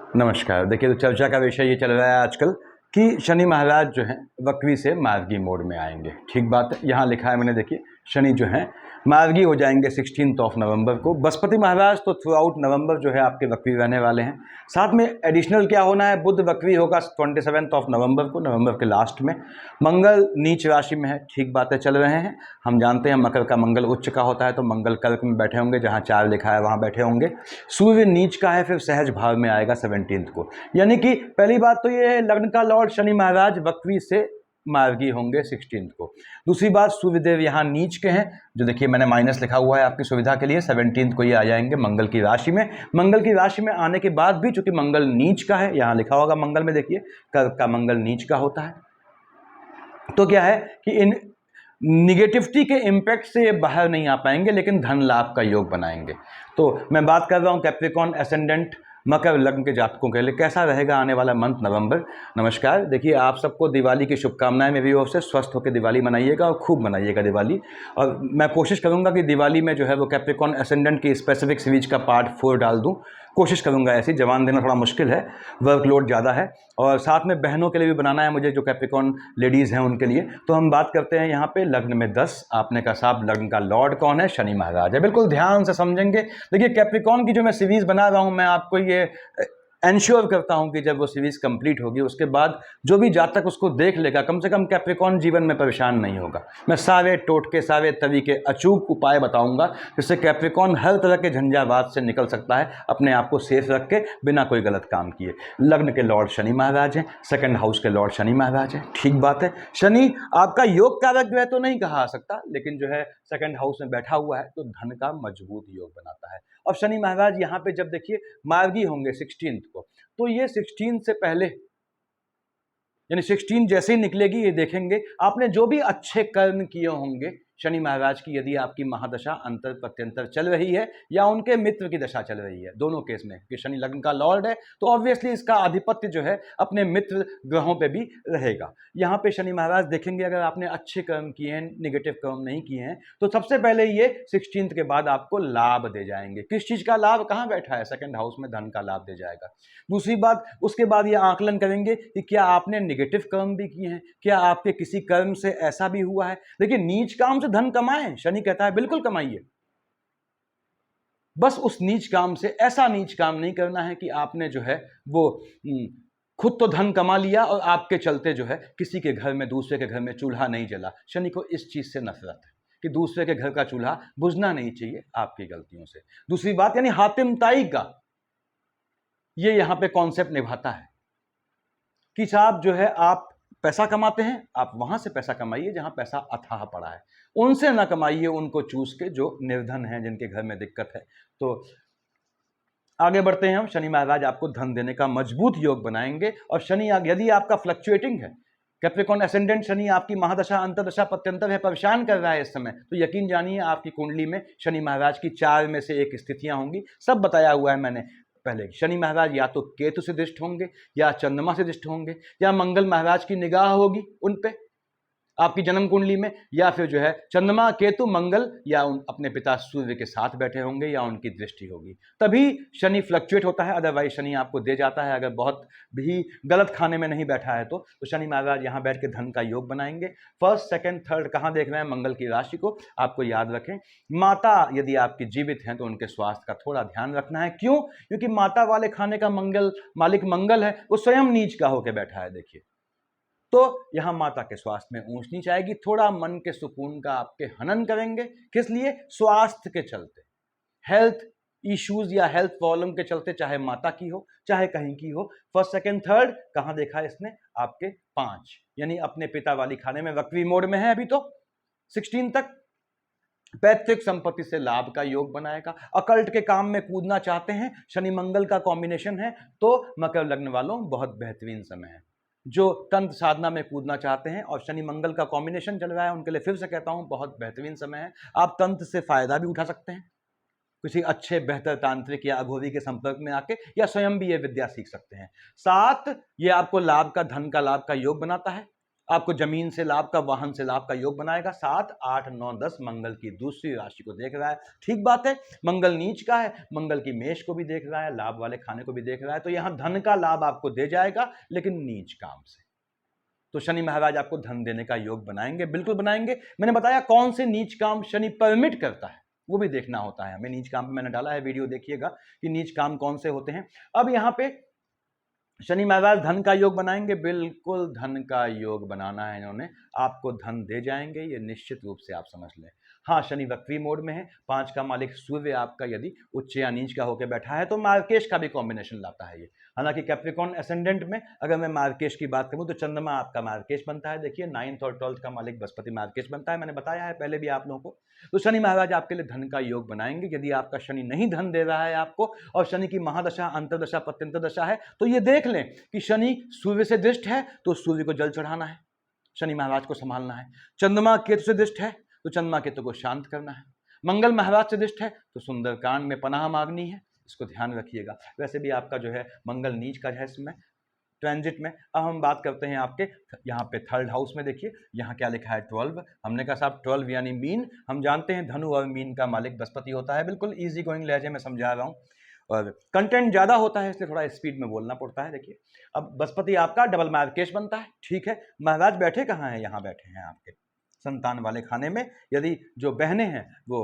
नमस्कार। देखिए, तो चर्चा का विषय ये चल रहा है आजकल कि शनि महाराज जो हैं वक्री से मार्गी मोड में आएंगे। ठीक बात है, यहाँ लिखा है मैंने, देखिए शनि जो हैं मार्गी हो जाएंगे 16 नवंबर को। बृहस्पति महाराज तो थ्रू आउट नवंबर जो है आपके वक्री रहने वाले हैं। साथ में एडिशनल क्या होना है, बुध वक्री होगा 27 नवंबर को, नवंबर के लास्ट में। मंगल नीच राशि में है, ठीक बातें चल रहे हैं। हम जानते हैं मकर का मंगल उच्च का होता है, तो मंगल कर्क में बैठे होंगे, जहाँ 4 लिखा है वहाँ बैठे होंगे। सूर्य नीच का है, फिर सहज भाव में आएगा 17 को। यानी कि पहली बात तो ये है, लग्न का लॉर्ड शनि महाराज वक्री से मार्गी होंगे 16 को। दूसरी बात, सूर्यदेव यहाँ नीच के हैं, जो देखिए मैंने माइनस लिखा हुआ है आपकी सुविधा के लिए। 17 को ये आ जाएंगे मंगल की राशि में। मंगल की राशि में आने के बाद भी चूंकि मंगल नीच का है, यहाँ लिखा होगा मंगल में, देखिए कर्क का मंगल नीच का होता है, तो क्या है कि इन निगेटिविटी के इम्पैक्ट से ये बाहर नहीं आ पाएंगे, लेकिन धन लाभ का योग बनाएंगे। तो मैं बात कर रहा हूँ कैप्रिकॉर्न एसेंडेंट मकर लग्न के जातकों के लिए कैसा रहेगा आने वाला मंथ नवंबर। नमस्कार। देखिए, आप सबको दिवाली की शुभकामनाएं मेरी ओर से। स्वस्थ होकर दिवाली मनाइएगा और खूब मनाइएगा दिवाली। और मैं कोशिश करूंगा कि दिवाली में जो है वो कैप्रिकॉर्न एसेंडेंट की स्पेसिफिक सीरीज का पार्ट 4 डाल दूं। कोशिश करूंगा ऐसी, जवान देना थोड़ा मुश्किल है, वर्कलोड ज़्यादा है। और साथ में बहनों के लिए भी बनाना है मुझे, जो कैप्रिकॉर्न लेडीज़ हैं उनके लिए। तो हम बात करते हैं यहाँ पे लग्न में 10। आपने कहा साहब लग्न का लॉर्ड कौन है? शनि महाराज है। बिल्कुल ध्यान से समझेंगे। देखिए, कैप्रिकॉर्न की जो मैं सीरीज बना रहा हूँ, मैं आपको ये एंश्योर करता हूं कि जब वो सीरीज कंप्लीट होगी उसके बाद जो भी जातक उसको देख लेगा, कम से कम कैप्रिकॉर्न जीवन में परेशान नहीं होगा। मैं सारे टोटके, सारे तरीके, अचूक उपाय बताऊंगा, जिससे कैप्रिकॉर्न हर तरह के झंझावात से निकल सकता है, अपने आप को सेफ रख के, बिना कोई गलत काम किए। लग्न के लॉर्ड शनि महाराज हैं, सेकंड हाउस के लॉर्ड शनि महाराज हैं। ठीक बात है, शनि आपका योग कारक जो है तो नहीं कहा सकता, लेकिन जो है सेकंड हाउस में बैठा हुआ है तो धन का मजबूत योग बनाता है। और शनि महाराज यहाँ पे जब देखिए मार्गी होंगे 16 को, तो ये 16 से पहले, यानी 16 जैसे ही निकलेगी, ये देखेंगे आपने जो भी अच्छे कर्म किए होंगे शनि महाराज की, यदि आपकी महादशा अंतर प्रत्यंतर चल रही है या उनके मित्र की दशा चल रही है, दोनों केस में, कि शनि लग्न का लॉर्ड है तो ऑब्वियसली इसका आधिपत्य जो है अपने मित्र ग्रहों पे भी रहेगा। यहाँ पे शनि महाराज देखेंगे अगर आपने अच्छे कर्म किए हैं, निगेटिव कर्म नहीं किए हैं, तो सबसे पहले ये 16 के बाद आपको लाभ दे जाएंगे। किस चीज का लाभ? कहाँ बैठा है? सेकंड हाउस में धन का लाभ दे जाएगा। दूसरी बात, उसके बाद ये आकलन करेंगे कि क्या आपने निगेटिव कर्म भी किए हैं, क्या आपके किसी कर्म से ऐसा भी हुआ है। देखिए, नीच काम से धन कमाएं, शनि कहता है बिल्कुल कमाइए, बस उस नीच काम से ऐसा नीच काम नहीं करना है कि आपने जो है वो खुद तो धन कमा लिया और आपके चलते जो है किसी के घर में, दूसरे के घर में चूल्हा नहीं जला। शनि को इस चीज से नफरत है कि दूसरे के घर का चूल्हा बुझना नहीं चाहिए आपकी गलतियों से। दूसरी बात, यानी हातिमताई का ये यहां पे कॉन्सेप्ट निभाता है कि साहब जो है आप पैसा कमाते हैं, आप वहां से पैसा कमाइए जहां पैसा अथाह पड़ा है, उनसे ना कमाइए उनको चूस के जो निर्धन हैं, जिनके घर में दिक्कत है। तो आगे बढ़ते हैं हम। शनि महाराज आपको धन देने का मजबूत योग बनाएंगे। और शनि यदि आपका फ्लक्चुएटिंग है, कैप्रिकॉर्न एसेंडेंट शनि आपकी महादशा अंतरदशा पत्यंतर है, परेशान कर रहा है इस समय, तो यकीन जानिए आपकी कुंडली में शनि महाराज की 4 में से 1 स्थितियां होंगी। सब बताया हुआ है मैंने पहले। शनि महाराज या तो केतु से दृष्ट होंगे, या चंद्रमा से दृष्ट होंगे, या मंगल महाराज की निगाह होगी उन पे आपकी जन्म कुंडली में, या फिर जो है चंद्रमा केतु मंगल या अपने पिता सूर्य के साथ बैठे होंगे, या उनकी दृष्टि होगी, तभी शनि फ्लक्चुएट होता है। अदरवाइज शनि आपको दे जाता है। अगर बहुत भी गलत खाने में नहीं बैठा है तो शनि महाराज यहाँ बैठ के धन का योग बनाएंगे। फर्स्ट, सेकंड, थर्ड कहाँ देख रहे हैं? मंगल की राशि को। आपको याद रखें, माता यदि आपकी जीवित हैं तो उनके स्वास्थ्य का थोड़ा ध्यान रखना है। क्यों? क्योंकि माता वाले खाने का मंगल, मालिक मंगल है, वो स्वयं नीच का होकर बैठा है। देखिए, तो यहां माता के स्वास्थ्य में ऊंच नीच आएगी, थोड़ा मन के सुकून का आपके हनन करेंगे। किस लिए? स्वास्थ्य के चलते, हेल्थ इश्यूज या हेल्थ प्रॉब्लम के चलते, चाहे माता की हो चाहे कहीं की हो। फर्स्ट, सेकंड, थर्ड कहां देखा है इसने? आपके 5, यानी अपने पिता वाली खाने में वक्री मोड में है अभी तो 16 तक। पैतृक संपत्ति से लाभ का योग बनाएगा। अकल्ट के काम में कूदना चाहते हैं, शनि मंगल का कॉम्बिनेशन है, तो मकर लग्न वालों बहुत बेहतरीन समय है। जो तंत्र साधना में कूदना चाहते हैं और शनि मंगल का कॉम्बिनेशन चल रहा है, उनके लिए फिर से कहता हूं बहुत बेहतरीन समय है। आप तंत्र से फायदा भी उठा सकते हैं, किसी अच्छे बेहतर तांत्रिक या अघोरी के संपर्क में आके, या स्वयं भी ये विद्या सीख सकते हैं। 7, ये आपको लाभ का, धन का लाभ का योग बनाता है। आपको जमीन से लाभ का, वाहन से लाभ का योग बनाएगा। 7, 8, 9, 10 मंगल की दूसरी राशि को देख रहा है, ठीक बात है। मंगल नीच का है, मंगल की मेष को भी देख रहा है, लाभ वाले खाने को भी देख रहा है, तो यहां धन का लाभ आपको दे जाएगा, लेकिन नीच काम से। तो शनि महाराज आपको धन देने का योग बनाएंगे, बिल्कुल बनाएंगे। मैंने बताया कौन से नीच काम शनि परमिट करता है, वो भी देखना होता है हमें। नीच काम पे मैंने डाला है वीडियो, देखिएगा कि नीच काम कौन से होते हैं। अब यहां पे शनि महाराज धन का योग बनाएंगे, बिल्कुल धन का योग बनाना है इन्होंने, आपको धन दे जाएंगे, ये निश्चित रूप से आप समझ लें। हाँ, शनि वक्री मोड में है, 5 का मालिक सूर्य आपका यदि उच्च या नीच का होकर बैठा है तो मार्केश का भी कॉम्बिनेशन लाता है ये। हालांकि कैप्रिकॉर्न एसेंडेंट में अगर मैं मार्केश की बात करूं तो चंद्रमा आपका मार्केश बनता है। देखिए 9th और 12th का मालिक बृहस्पति मार्केश बनता है, मैंने बताया है पहले भी आप लोगों को। तो शनि महाराज आपके लिए धन का योग बनाएंगे। यदि आपका शनि नहीं धन दे रहा है आपको, और शनि की महादशा, अंतरदशा, प्रत्यंतर दशा है, तो ये देख लें कि शनि सूर्य से दृष्ट है तो सूर्य को जल चढ़ाना है, शनि महाराज को संभालना है। चंद्रमा केतु से दृष्ट है तो चंद्रमा केतु को शांत करना है। मंगल महाराज से दृष्ट है तो सुंदरकांड में पनाह मांगनी है, इसको ध्यान रखिएगा। वैसे भी आपका जो है मंगल नीच का है इसमें ट्रांजिट में। अब हम बात करते हैं आपके यहाँ पे 3rd हाउस में। देखिए यहाँ क्या लिखा है 12। हमने कहा साहब 12 यानी मीन, हम जानते हैं धनु और मीन का मालिक बृहस्पति होता है। बिल्कुल इजी गोइंग लहजे में समझा रहा हूँ, और कंटेंट ज़्यादा होता है इसलिए थोड़ा स्पीड में बोलना पड़ता है। देखिए अब बृहस्पति आपका डबल मार्केश बनता है, ठीक है। महाराज बैठे कहाँ हैं? यहाँ बैठे हैं आपके संतान वाले खाने में। यदि जो बहनें हैं वो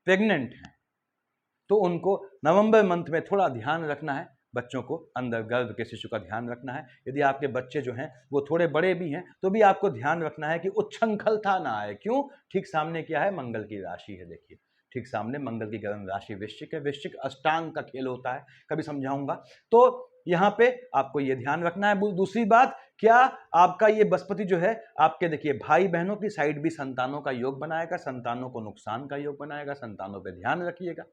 प्रेग्नेंट हैं तो उनको नवंबर मंथ में थोड़ा ध्यान रखना है, बच्चों को अंदर गर्भ के शिशु का ध्यान रखना है। यदि आपके बच्चे जो हैं वो थोड़े बड़े भी हैं तो भी आपको ध्यान रखना है कि उच्छृंखलता ना आए। क्यों? ठीक सामने क्या है? मंगल की राशि है। देखिए ठीक सामने मंगल की गर्म राशि वृश्चिक है। वृश्चिक अष्टांग का खेल होता है, कभी समझाऊंगा। तो यहाँ पे आपको ये ध्यान रखना है। दूसरी बात, क्या आपका ये बृहस्पति जो है आपके, देखिए भाई बहनों की साइड भी संतानों का योग बनाएगा, संतानों को नुकसान का योग बनाएगा। संतानों पे ध्यान रखिएगा।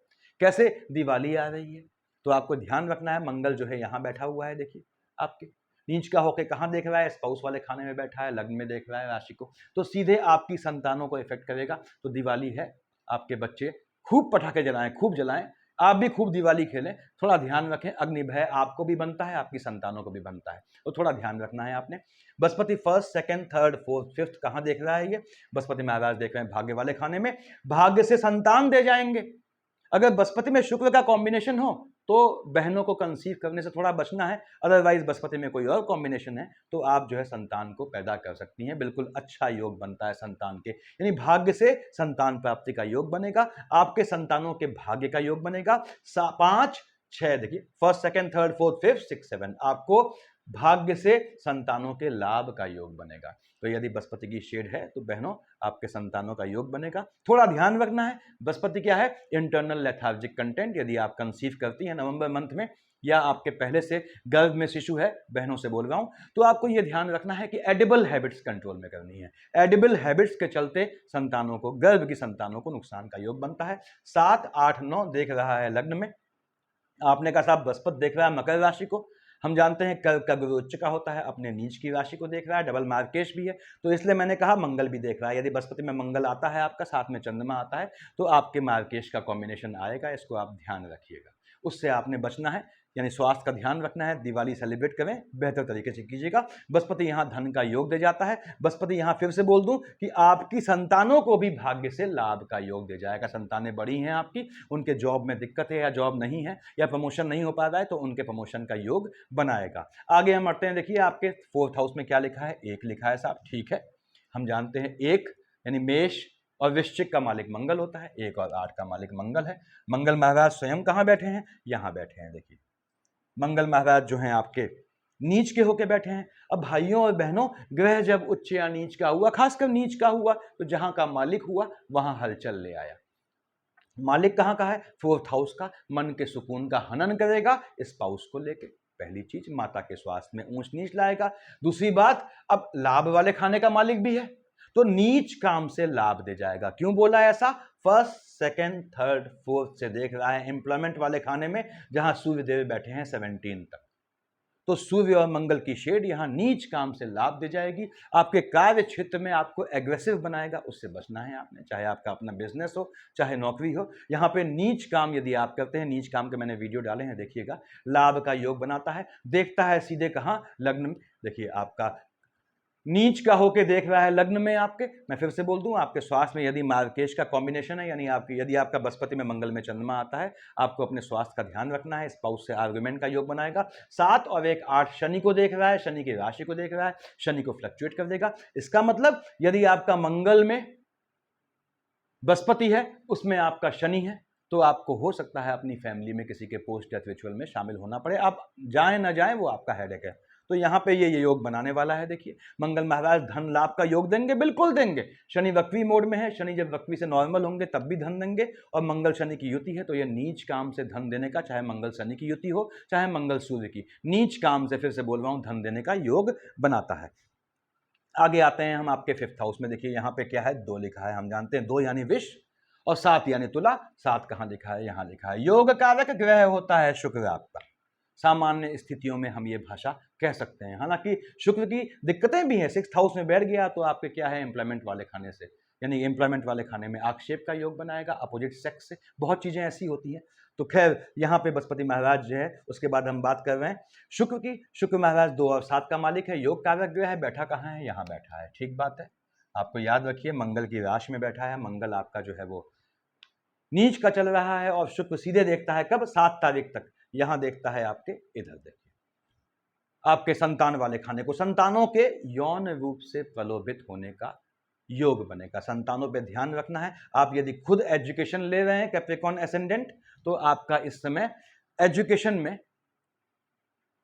कैसे? दिवाली आ रही है तो आपको ध्यान रखना है। मंगल जो है यहाँ बैठा हुआ है, देखिए आपके नीच का होके कहाँ देख रहा है? स्पाउस वाले खाने में बैठा है, लग्न में देख रहा है राशि को, तो सीधे आपकी संतानों को इफेक्ट करेगा। तो दिवाली है, आपके बच्चे खूब पटाखे जलाएं, खूब जलाएं, आप भी खूब दिवाली खेलें। थोड़ा ध्यान रखें, अग्नि भय आपको भी बनता है, आपकी संतानों को भी बनता है, तो थोड़ा ध्यान रखना है आपने। Brihaspati 1st, 2nd, 3rd, 4th, 5th कहाँ देख रहा है? ये बृहस्पति महाराज देख रहे हैं भाग्य वाले खाने में, भाग्य से संतान दे जाएंगे। अगर बृहस्पति में शुक्र का कॉम्बिनेशन हो तो बहनों को कंसीव करने से थोड़ा बचना है, अदरवाइज बृहस्पति में कोई और कॉम्बिनेशन है तो आप जो है संतान को पैदा कर सकती हैं। बिल्कुल अच्छा योग बनता है संतान के, यानी भाग्य से संतान प्राप्ति का योग बनेगा, आपके संतानों के भाग्य का योग बनेगा। 5, 6 देखिए 1st, 2nd, 3rd, 4th, 5th, 6, 7 आपको भाग्य से संतानों के लाभ का योग बनेगा। तो यदि बृहस्पति की शेड है तो बहनों आपके संतानों का योग बनेगा। थोड़ा ध्यान रखना है, बृहस्पति क्या है? Internal lethargic content. यदि आप कंसीव करती हैं नवंबर मंथ में, या आपके पहले से गर्भ में शिशु है, बहनों से बोल रहा हूं, तो आपको यह ध्यान रखना है कि एडिबल हैबिट्स कंट्रोल में करनी है। एडिबल हैबिट्स के चलते संतानों को, गर्भ की संतानों को नुकसान का योग बनता है। 7, 8, 9 देख रहा है लग्न में। आपने कहा साहब बृहस्पति देख रहा है मकर राशि को, हम जानते हैं कर्क का गुरु उच्च का होता है, अपने नीच की राशि को देख रहा है, डबल मार्केश भी है, तो इसलिए मैंने कहा मंगल भी देख रहा है। यदि बृहस्पति में मंगल आता है आपका, साथ में चंद्रमा आता है, तो आपके मार्केश का कॉम्बिनेशन आएगा, इसको आप ध्यान रखिएगा। उससे आपने बचना है, यानी स्वास्थ्य का ध्यान रखना है। दिवाली सेलिब्रेट करें, बेहतर तरीके से कीजिएगा। बृहस्पति यहाँ धन का योग दे जाता है। बृहस्पति यहाँ फिर से बोल दूं कि आपकी संतानों को भी भाग्य से लाभ का योग दे जाएगा। संतानें बड़ी हैं आपकी, उनके जॉब में दिक्कत है या जॉब नहीं है या प्रमोशन नहीं हो पा रहा है, तो उनके प्रमोशन का योग बनाएगा। आगे हम बढ़ते हैं। देखिए आपके 4th हाउस में क्या लिखा है? 1 लिखा है साहब, ठीक है। हम जानते हैं 1 यानी मेष और वृश्चिक का मालिक मंगल होता है, 1 और 8 का मालिक मंगल है। मंगल महाराज स्वयं कहाँ बैठे हैं? यहाँ बैठे हैं। देखिए मंगल महाराज जो हैं आपके नीच के होके बैठे हैं। अब भाइयों और बहनों, ग्रह जब उच्च या नीच का हुआ, खासकर नीच का हुआ, तो जहां का मालिक हुआ वहां हलचल ले आया। मालिक कहां का है? 4th हाउस का, मन के सुकून का हनन करेगा स्पाउस को लेके। पहली चीज, माता के स्वास्थ्य में ऊंच नीच लाएगा। दूसरी बात, अब लाभ वाले खाने का मालिक भी है तो नीच काम से लाभ दे जाएगा। क्यों बोला ऐसा? 1st, 2nd, 3rd, 4th से देख रहा है एम्प्लॉयमेंट वाले खाने में, जहां सूर्य देव बैठे हैं 17 तक, तो सूर्य और मंगल की शेड यहां नीच काम से लाभ दे जाएगी। आपके कार्य क्षेत्र में आपको एग्रेसिव बनाएगा, उससे बचना है आपने, चाहे आपका अपना बिजनेस हो चाहे नौकरी हो। यहां पे नीच काम यदि आप करते हैं, नीच काम के मैंने वीडियो डाले हैं, देखिएगा, लाभ का योग बनाता है। देखता है सीधे कहां? लग्न में। देखिए आपका नीच का होके देख रहा है लग्न में आपके। मैं फिर से बोल दूं, आपके स्वास्थ्य में यदि मार्केश का कॉम्बिनेशन है, यानी आपकी यदि आपका बृहस्पति में मंगल में चंद्रमा आता है, आपको अपने स्वास्थ्य का ध्यान रखना है। स्पाउस से आर्गुमेंट का योग बनाएगा। 7 और 1 8 शनि को देख रहा है, शनि की राशि को देख रहा है, शनि को फ्लक्चुएट कर देगा। इसका मतलब यदि आपका मंगल में बृहस्पति है, उसमें आपका शनि है, तो आपको हो सकता है अपनी फैमिली में किसी के पोस्ट डेथ रिचुअल में शामिल होना पड़े। आप जाएं ना जाएं वो आपका हेडेक है। तो यहाँ पे ये योग बनाने वाला है। देखिए, मंगल महाराज धन लाभ का योग देंगे, बिल्कुल देंगे। शनि वक्री मोड में है, शनि जब वक्री से नॉर्मल होंगे तब भी धन देंगे। और मंगल शनि की युति है, तो ये नीच काम से धन देने का, चाहे मंगल शनि की युति हो चाहे मंगल सूर्य की, नीच काम से, फिर से बोल रहा हूं, धन देने का योग बनाता है। आगे आते हैं हम आपके 5th हाउस में। देखिए यहाँ पे क्या है, 2 लिखा है। हम जानते हैं 2 यानी विष और 7 यानी तुला। 7 कहाँ लिखा है, यहाँ लिखा है। योग कारक ग्रह होता है शुक्र आपका। सामान्य स्थितियों में हम ये भाषा कह सकते हैं। हालांकि शुक्र की दिक्कतें भी हैं। 6th हाउस में बैठ गया तो आपके क्या है, एम्प्लॉयमेंट वाले खाने से, यानी एम्प्लॉयमेंट वाले खाने में आक्षेप का योग बनाएगा, अपोजिट सेक्स से, बहुत चीजें ऐसी होती हैं। तो खैर यहाँ पे बृहस्पति महाराज जो है, उसके बाद हम बात कर रहे हैं शुक्र की। शुक्र महाराज 2 और 7 का मालिक है, योग कारक जो है। बैठा कहाँ है, यहाँ बैठा है। ठीक बात है, आपको याद रखिए मंगल की राशि में बैठा है। मंगल आपका जो है वो नीच का चल रहा है, और शुक्र सीधे देखता है कब, 7 तारीख तक। यहां देखता है आपके, इधर देखिए, आपके संतान वाले खाने को। संतानों के यौन रूप से प्रलोभित होने का योग बनेगा। संतानों पे ध्यान रखना है। आप यदि खुद एजुकेशन ले रहे हैं कैप्रिकॉर्न एसेंडेंट, तो आपका इस समय एजुकेशन में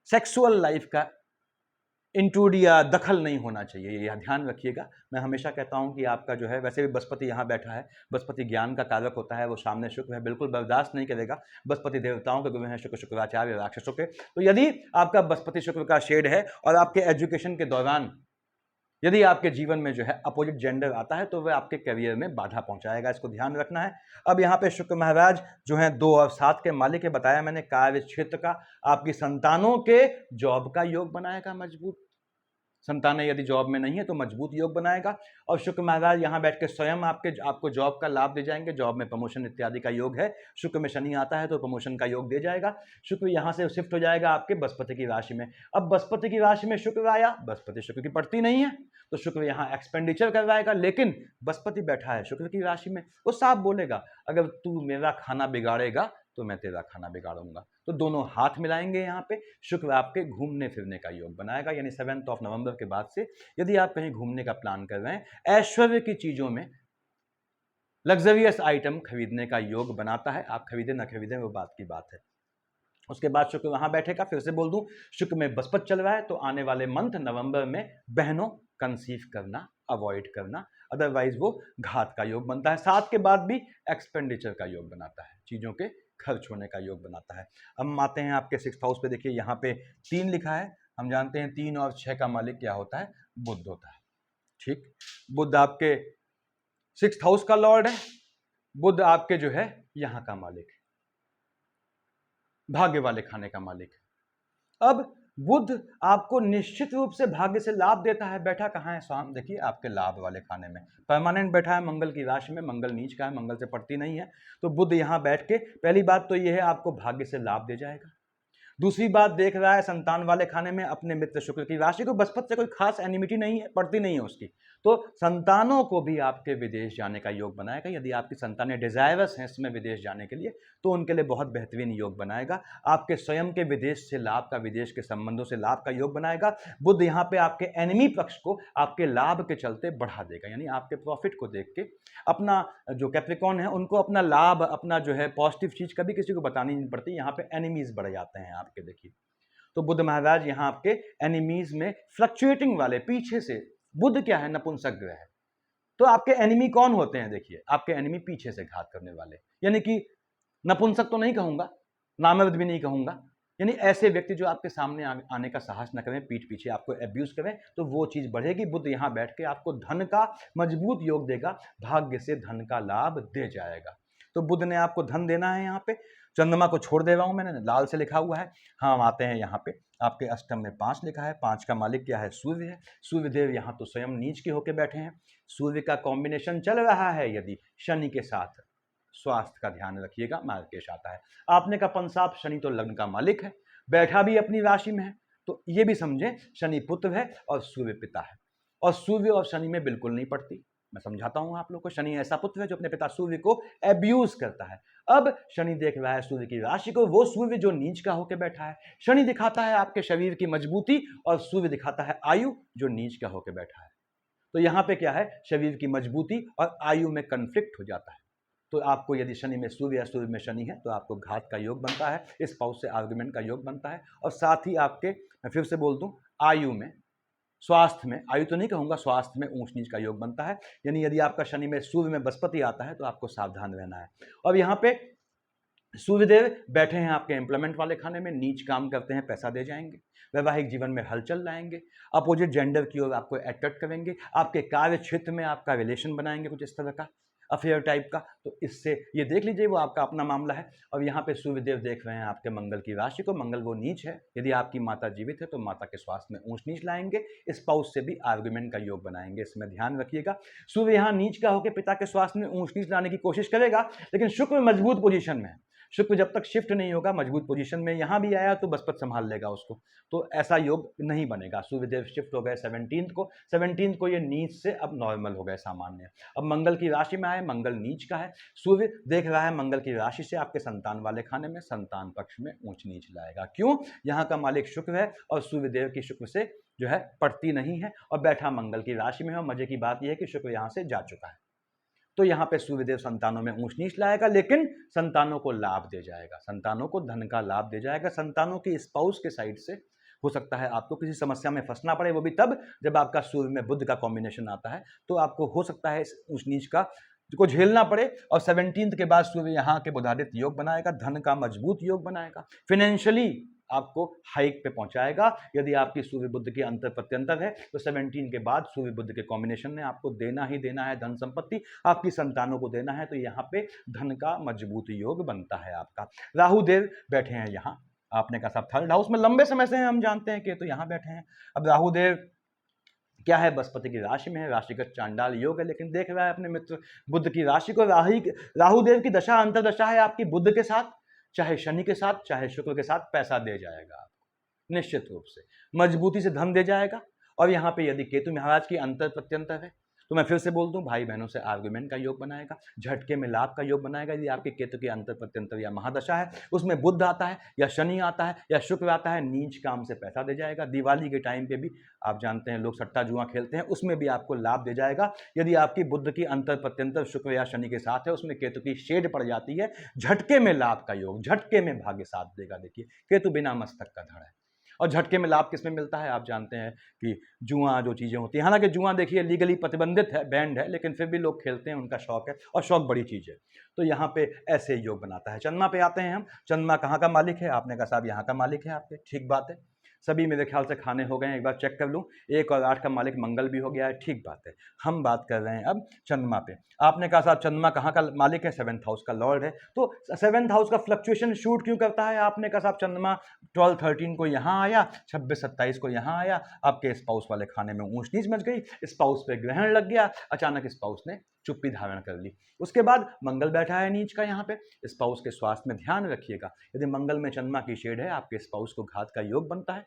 सेक्सुअल लाइफ का इंट्रूड या दखल नहीं होना चाहिए, यह ध्यान रखिएगा। मैं हमेशा कहता हूं कि आपका जो है, वैसे भी बृहस्पति यहां बैठा है, बृहस्पति ज्ञान का कारक होता है, वो सामने शुक्र है, बिल्कुल बर्दाश्त नहीं करेगा। बृहस्पति देवताओं के गुरु हैं, शुक्र शुक्राचार्य राक्षसों के। तो यदि आपका बृहस्पति शुक्र का शेड है और आपके एजुकेशन के दौरान यदि आपके जीवन में जो है अपोजिट जेंडर आता है, तो वह आपके करियर में बाधा पहुंचाएगा, इसको ध्यान रखना है। अब यहाँ पे शुक्र महाराज जो है 2 और 7 के मालिक है, बताया मैंने, कार्य क्षेत्र का, आपकी संतानों के जॉब का योग बनाएगा मजबूत। संतानें यदि जॉब में नहीं है तो मजबूत योग बनाएगा। और शुक्र महाराज यहाँ बैठ के स्वयं आपको जॉब का लाभ दे जाएंगे। जॉब में प्रमोशन इत्यादि का योग है। शुक्र में शनि आता है तो प्रमोशन का योग दे जाएगा। शुक्र यहाँ से शिफ्ट हो जाएगा आपके बृहस्पति की राशि में। अब बृहस्पति की राशि में शुक्र आया, बृहस्पति शुक्र की पड़ती नहीं है, तो शुक्र यहाँ एक्सपेंडिचर करवाएगा। लेकिन बृहस्पति बैठा है शुक्र की राशि में, वो साफ बोलेगा, अगर तू मेरा खाना बिगाड़ेगा तो मैं तेरा खाना बिगाड़ूंगा। तो दोनों हाथ मिलाएंगे। यहाँ पे शुक्र आपके घूमने फिरने का योग बनाएगा, यानी 7 नवंबर के बाद से यदि आप कहीं घूमने का प्लान कर रहे हैं, ऐश्वर्य की चीजों में लग्जरियस आइटम खरीदने का योग बनाता है। आप खरीदे ना खरीदे वो बात की बात है। उसके बाद शुक्र वहां बैठेगा। फिर से बोल दूं, शुक्र में बृहस्पति चल रहा है, तो आने वाले मंथ नवंबर में बहनों कंसीव करना अवॉइड करना, अदरवाइज वो घात का योग बनता है। 7 के बाद भी एक्सपेंडिचर का योग बनाता है, चीजों के खर्च होने का योग बनाता है। अब हम आते हैं आपके 6th हाउस पे। देखिए यहाँ पे 3 लिखा है। हम जानते हैं 3 और 6 का मालिक क्या होता है, बुध होता है। ठीक, बुध आपके 6th हाउस का लॉर्ड है। बुध आपके जो है यहाँ का मालिक है, भाग्य वाले खाने का मालिक है। अब बुध आपको निश्चित रूप से भाग्य से लाभ देता है। बैठा कहाँ है, स्वाम देखिए आपके लाभ वाले खाने में परमानेंट बैठा है, मंगल की राशि में। मंगल नीच का है, मंगल से पड़ती नहीं है। तो बुध यहाँ बैठ के पहली बात तो यह है, आपको भाग्य से लाभ दे जाएगा। दूसरी बात देख रहा है संतान वाले खाने में अपने मित्र शुक्र की राशि को। बृहस्पति से कोई खास एनिमिटी नहीं है, पड़ती नहीं है उसकी, तो संतानों को भी आपके विदेश जाने का योग बनाएगा। यदि आपकी संतानें डिजायरस हैं इसमें विदेश जाने के लिए, तो उनके लिए बहुत बेहतरीन योग बनाएगा। आपके स्वयं के विदेश से लाभ का, विदेश के संबंधों से लाभ का योग बनाएगा। बुध यहाँ पे आपके एनिमी पक्ष को आपके लाभ के चलते बढ़ा देगा, यानी आपके प्रॉफिट को देख के अपना जो कैप्रिकॉर्न है उनको अपना लाभ, अपना जो है पॉजिटिव चीज कभी किसी को बतानी नहीं पड़ती। यहाँ पे एनिमीज बढ़ जाते हैं आपके। देखिए तो बुध महाराज यहाँ आपके एनिमीज में फ्लक्चुएटिंग वाले, पीछे से, बुध क्या है, नपुंसक ग्रह है। तो आपके एनिमी कौन होते हैं, देखिए आपके एनिमी पीछे से घात करने वाले, यानी कि नपुंसक तो नहीं कहूंगा, नामर्द भी नहीं कहूंगा, यानी ऐसे व्यक्ति जो आपके सामने आने का साहस न करें, पीठ पीछे आपको एब्यूज करें, तो वो चीज बढ़ेगी। बुध यहाँ बैठ के आपको धन का मजबूत योग देगा, भाग्य से धन का लाभ दे जाएगा। तो बुध ने आपको धन देना है। यहाँ पे चंद्रमा को छोड़ दे रहा हूं मैंने, लाल से लिखा हुआ है। हाँ, आते हैं यहाँ पे आपके अष्टम में 5 लिखा है। 5 का मालिक क्या है, सूर्य है। सूर्य देव यहाँ तो स्वयं नीच के होके बैठे हैं। सूर्य का कॉम्बिनेशन चल रहा है यदि शनि के साथ, स्वास्थ्य का ध्यान रखिएगा, मार्केश आता है। आपने का पंसाप, शनि तो लग्न का मालिक है, बैठा भी अपनी राशि में है, तो ये भी समझे शनि पुत्र है और सूर्य पिता है। और सूर्य और शनि में बिल्कुल नहीं पड़ती। मैं समझाता हूं आप लोग को। शनि ऐसा पुत्र है जो अपने पिता सूर्य को एब्यूज करता है। अब शनि देख रहा है सूर्य की राशि को, वो सूर्य जो नीच का होकर बैठा है। शनि दिखाता है आपके शरीर की मजबूती और सूर्य दिखाता है आयु जो नीच का होकर बैठा है। तो यहां पे क्या है, शरीर की मजबूती और आयु में कन्फ्लिक्ट हो जाता है। तो आपको यदि शनि में सूर्य या सूर्य में शनि है तो आपको घात का योग बनता है, स्पाउस से आर्गुमेंट का योग बनता है, और साथ ही आपके, मैं फिर से बोल दूं, आयु में, स्वास्थ्य में, आयु तो नहीं कहूंगा, स्वास्थ्य में ऊंच नीच का योग बनता है। यानी यदि आपका शनि में सूर्य में बृहस्पति आता है तो आपको सावधान रहना है। और यहाँ पे सूर्यदेव बैठे हैं आपके एम्प्लॉयमेंट वाले खाने में, नीच काम करते हैं, पैसा दे जाएंगे, वैवाहिक जीवन में हलचल लाएंगे, अपोजिट जेंडर की ओर आपको अट्रैक्ट करेंगे, आपके कार्य क्षेत्र में आपका रिलेशन बनाएंगे कुछ इस तरह का, अफेयर टाइप का। तो इससे ये देख लीजिए, वो आपका अपना मामला है। और यहाँ पे सूर्यदेव देख रहे हैं आपके मंगल की राशि को। मंगल वो नीच है, यदि आपकी माता जीवित है तो माता के स्वास्थ्य में ऊंच नीच लाएंगे, स्पाउस से भी आर्गुमेंट का योग बनाएंगे, इसमें ध्यान रखिएगा। सूर्य यहाँ नीच का होकर पिता के स्वास्थ्य में ऊंच नीच लाने की कोशिश करेगा, लेकिन शुक्र मजबूत पोजीशन में है। शुक्र जब तक शिफ्ट नहीं होगा मजबूत पोजीशन में, यहां भी आया तो बृहस्पति संभाल लेगा उसको, तो ऐसा योग नहीं बनेगा। सूर्यदेव शिफ्ट हो गए 17 को ये नीच से अब नॉर्मल हो गए, सामान्य। अब मंगल की राशि में आए, मंगल नीच का है, सूर्य देख रहा है मंगल की राशि से आपके संतान वाले खाने में, संतान पक्ष में ऊंच नीच लाएगा। क्यों? यहाँ का मालिक शुक्र है और सूर्यदेव की शुक्र से जो है पड़ती नहीं है, और बैठा मंगल की राशि में है। और मजे की बात यह है कि शुक्र यहाँ से जा चुका है, तो यहाँ पे सूर्यदेव संतानों में ऊंच नीच लाएगा, लेकिन संतानों को लाभ दे जाएगा, संतानों को धन का लाभ दे जाएगा। संतानों की स्पाउस के साइड से हो सकता है आपको किसी समस्या में फंसना पड़े, वो भी तब जब आपका सूर्य में बुध का कॉम्बिनेशन आता है, तो आपको हो सकता है इस ऊंच नीच का को झेलना पड़े। और 17 के बाद सूर्य यहाँ के बुधादित्य योग बनाएगा, धन का मजबूत योग बनाएगा, फाइनेंशियली आपको हाइक पे पहुंचाएगा। यदि आपकी सूर्य बुध की अंतर प्रत्यंतर है तो 17 के बाद सूर्य बुध के कॉम्बिनेशन ने आपको देना ही देना है, धन संपत्ति आपकी संतानों को देना है, तो यहाँ पे धन का मजबूत योग बनता है आपका। राहु देव बैठे हैं यहाँ आपने कहा साहब थर्ड हाउस में, लंबे समय से हम जानते हैं कि तो यहाँ बैठे हैं। अब राहु देव क्या है, बृहस्पति की राशि में है, राशिगत चांडाल योग है, लेकिन देख रहा है अपने मित्र बुध की राशि को। राहु देव की दशा अंतरदशा है आपकी बुध के साथ, चाहे शनि के साथ चाहे शुक्र के साथ, पैसा दे जाएगा आपको निश्चित रूप से, मजबूती से धन दे जाएगा। और यहाँ पे यदि केतु महाराज की अंतर प्रत्यंतर है तो मैं फिर से बोल दूं, भाई बहनों से आर्गुमेंट का योग बनाएगा, झटके में लाभ का योग बनाएगा। यदि आपके केतु की अंतर प्रत्यंतर या महादशा है, उसमें बुध आता है या शनि आता है या शुक्र आता है, नीच काम से पैसा दे जाएगा। दिवाली के टाइम पे भी आप जानते हैं लोग सट्टा जुआ खेलते हैं, उसमें भी आपको लाभ दे जाएगा। यदि आपकी बुध की अंतर प्रत्यंतर शुक्र या शनि के साथ है, उसमें केतु की शेड पड़ जाती है, झटके में लाभ का योग, झटके में भाग्य साथ देगा। देखिए केतु बिना मस्तक का धड़ है, और झटके में लाभ किसमें मिलता है, आप जानते हैं कि जुआ जो चीज़ें होती हैं, हालांकि जुआ देखिए लीगली प्रतिबंधित है, बैंड है, लेकिन फिर भी लोग खेलते हैं, उनका शौक है, और शौक बड़ी चीज़ है। तो यहाँ पे ऐसे योग बनाता है। चंद्रमा पे आते हैं हम। चंद्रमा कहाँ का मालिक है, आपने कहा साहब यहाँ का मालिक है आपके, ठीक बात है। सभी मेरे ख्याल से खाने हो गए हैं, एक बार चेक कर लूँ। 1 और 8 का मालिक मंगल भी हो गया है, ठीक बात है। हम बात कर रहे हैं अब चंद्रमा पे। आपने कहा साहब चंद्रमा कहाँ का मालिक है, 7th हाउस का लॉर्ड है, तो 7th हाउस का फ्लक्चुएशन शूट क्यों करता है। आपने कहा साहब चंद्रमा 12-13 को यहाँ आया, 26-27 को यहाँ आया, आपके स्पाउस वाले खाने में ऊंच नीच मच गई, स्पाउस पे ग्रहण लग गया, अचानक स्पाउस ने चुप्पी धारण कर ली। उसके बाद मंगल बैठा है नीच का यहाँ पे, स्पाउस के स्वास्थ्य में ध्यान रखिएगा। यदि मंगल में चंद्रमा की शेड है, आपके स्पाउस को घात का योग बनता है।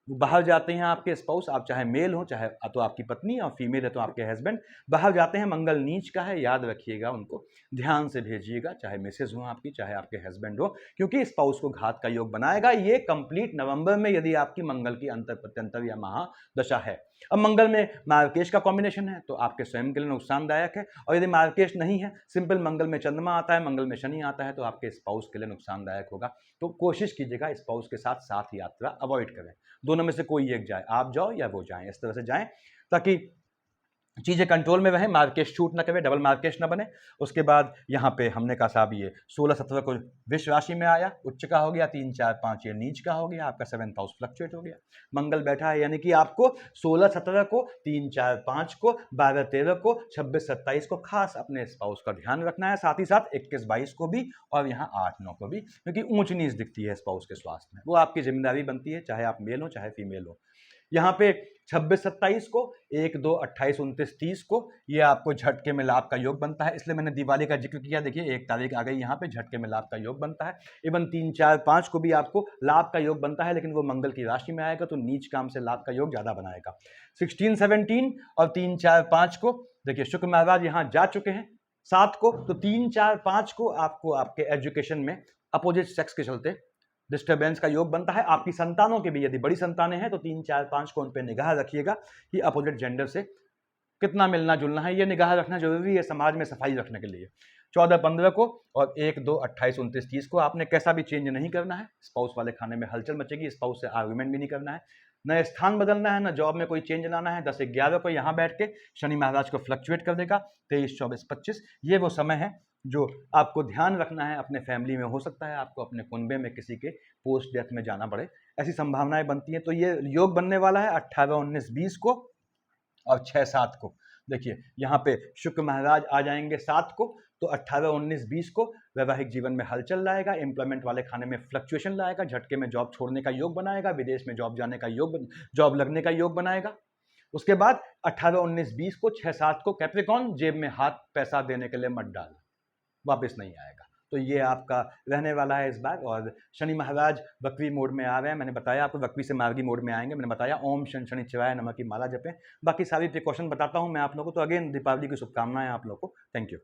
बाहर जाते हैं आपके स्पाउस, आप चाहे मेल हो चाहे तो आपकी पत्नी, और फीमेल है तो आपके हस्बैंड, बाहर जाते हैं, मंगल नीच का है, याद रखिएगा, उनको ध्यान से भेजिएगा, चाहे मिसेज हो आपकी चाहे आपके हस्बैंड हो, क्योंकि स्पाउस को घात का योग बनाएगा। ये कंप्लीट नवंबर में यदि आपकी मंगल की अंतर प्रत्यंतर या महादशा है। अब मंगल में मार्केश का कॉम्बिनेशन है तो आपके स्वयं के लिए नुकसानदायक है, और यदि मार्केश नहीं है, सिंपल मंगल में चंद्रमा आता है, मंगल में शनि आता है, तो आपके स्पाउस के लिए नुकसानदायक होगा। तो कोशिश कीजिएगा स्पाउस के साथ साथ यात्रा अवॉइड करें, दोनों में से कोई एक जाए, आप जाओ या वो जाएं, इस तरह से जाएं ताकि चीज़ें कंट्रोल में रहें, मार्केश शूट ना करे, डबल मार्केश ना बने। उसके बाद यहाँ पे हमने कहा साहब ये 16-17 को वृष राशि में आया, उच्च का हो गया, 3-4-5 ये नीच का हो गया, आपका 7th हाउस फ्लक्चुएट हो गया, मंगल बैठा है, यानी कि आपको 16-17 को, 3-4-5 को, 12-13 को, 26-27 को खास अपने स्पाउस का ध्यान रखना है, साथ ही साथ 21-22 को भी, और यहाँ 8-9 को भी, क्योंकि ऊंच नीच दिखती है स्पाउस के स्वास्थ्य में, वो आपकी जिम्मेदारी बनती है, चाहे आप मेल हो चाहे फीमेल हो। यहाँ पे 26-27 को, 1, 2, 28, 29, 30 को ये आपको झटके में लाभ का योग बनता है, इसलिए मैंने दिवाली का जिक्र किया। देखिए 1 तारीख आ गई, यहाँ पे झटके में लाभ का योग बनता है। इवन 3, 4, 5 को भी आपको लाभ का योग बनता है, लेकिन वो मंगल की राशि में आएगा तो नीच काम से लाभ का योग ज़्यादा बनाएगा। 16, 17 और 3, 4, 5 को देखिए शुक्र महाराज यहाँ जा चुके हैं 7 को, तो 3, 4, 5 को आपको आपके एजुकेशन में अपोजिट सेक्स के चलते डिस्टर्बेंस का योग बनता है। आपकी संतानों के भी यदि बड़ी संतानें हैं तो 3, 4, 5 को उन पर निगाह रखिएगा कि अपोजिट जेंडर से कितना मिलना जुलना है, ये निगाह रखना जरूरी है समाज में सफाई रखने के लिए। 14, 15 को और 1, 2, 28, 29, 30 को आपने कैसा भी चेंज नहीं करना है। स्पाउस वाले खाने में हलचल मचेगी, स्पाउस से आर्गुमेंट भी नहीं करना है, न स्थान बदलना है, न जॉब में कोई चेंज लाना है। 10, 11 को यहाँ बैठ के शनि महाराज को फ्लक्चुएट कर देगा। 23, 24, 25 ये वो समय है जो आपको ध्यान रखना है। अपने फैमिली में हो सकता है आपको अपने कुनबे में किसी के पोस्ट डेथ में जाना पड़े, ऐसी संभावनाएं बनती हैं। तो ये योग बनने वाला है 18, 19, 20 को और 6, 7 को। देखिए यहाँ पे शुक्र महाराज आ जाएंगे 7 को, तो 18, 19, 20 को वैवाहिक जीवन में हलचल लाएगा, एम्प्लॉयमेंट वाले खाने में फ्लक्चुएशन लाएगा, झटके में जॉब छोड़ने का योग बनाएगा, विदेश में जॉब जाने का योग, जॉब लगने का योग बनाएगा। उसके बाद 18, 19, 20 को 6, 7 को कैप्रिकॉन जेब में हाथ पैसा देने के लिए मत डाल, वापस नहीं आएगा। तो ये आपका रहने वाला है इस बार। और शनि महाराज वक्री मोड में आ रहे हैं, मैंने बताया आपको वक्री से मार्गी मोड में आएंगे। मैंने बताया ओम शन शनिश्चराय नमः की माला जपें। बाकी सारी प्रिकॉशन बताता हूँ मैं आप लोगों को। तो अगेन दीपावली की शुभकामनाएं आप लोगों को। Thank you.